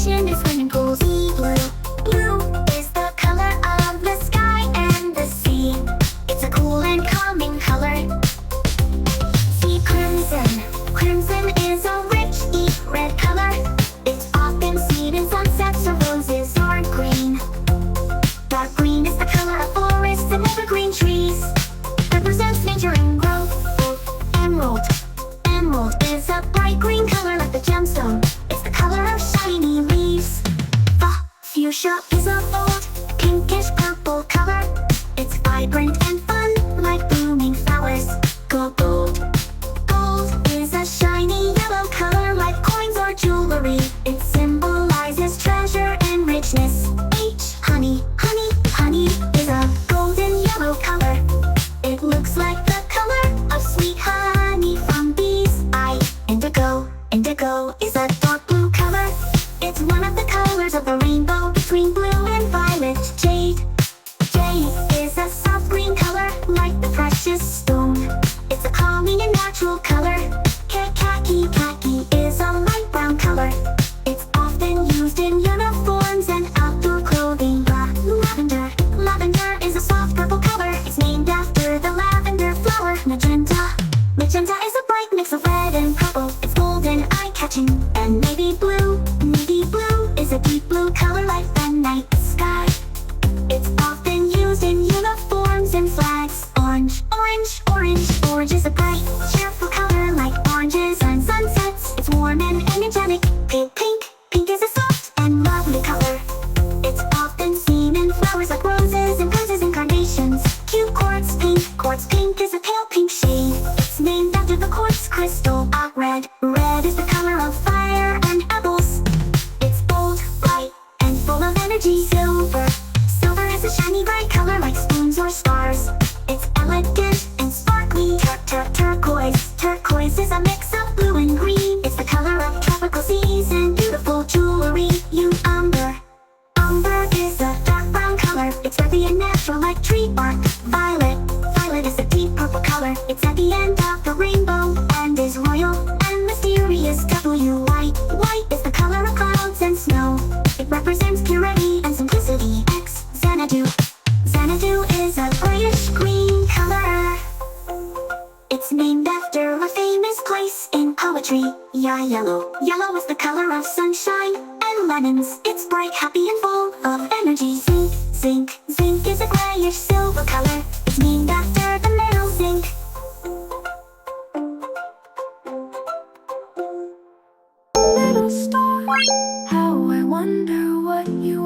ocean and swimming pools. Sea blue. Blue is the color of the sky and the sea. It's a cool and calming color. Sea crimson. Crimson is a rich, deep red color. It's often seen in sunsets or roses or green. Dark green is the color of forests and evergreen trees. Represents nature and growth. Emerald. Emerald is a bright green color like the gemstone. It's the color of shiny leaves. Fuchsia is a bold, pinkish purple color. It's vibrant and fun like blooming flowers. Gold. Gold is a shiny yellow color like coins or jewelry. It symbolizes treasure and richness. Honey. Honey is a golden yellow color. It looks like the color of sweet honey from bees. Indigo. Indigo is a dark blue color. It's one of the colors of the rainbow between blue and violet. Jade. Jade is a soft green color like the precious stone. It's a calming and natural color. Khaki. Khaki is a light brown color. It's often used in uniforms and outdoor clothing. Lavender. Lavender is a soft purple color. It's named after the lavender flower. Magenta. Magenta is a bright mix of red and purple. It's golden, eye-catching, and navy blue. Navy blue is a deep blue color like the night sky. It's often used in uniforms and flags. Orange. Orange is a bright, cheerful color like oranges and sunsets. It's warm and energetic. Pink is a soft and lovely color. It's often seen in flowers like roses and roses and carnations. Cute quartz pink. Quartz pink is a pale pink shade. It's named after the quartz crystal. Red. Red is the color of fire and apples. It's bold, bright, and full of energy. Silver. Silver is a shiny bright color like spoons or stars. It's elegant and sparkly. Turquoise. Turquoise is a mix of blue and green. It's the color of tropical seas and beautiful jewelry. Umber. Umber is a dark brown color. It's earthy and natural like tree bark. Violet. Violet is a deep purple color. It's at the end of the rainbow and is royal and mysterious. White. White is the color of clouds and snow. It represents purity and simplicity. Xanadu. Xanadu is a grayish green color. It's named after a famous place in poetry. Yellow. Yellow is the color of sunshine and lemons. It's bright, happy, and full of energy. Zinc. Zinc is a grayish silver color. It's named after the mineral zinc. Little star, how I wonder what you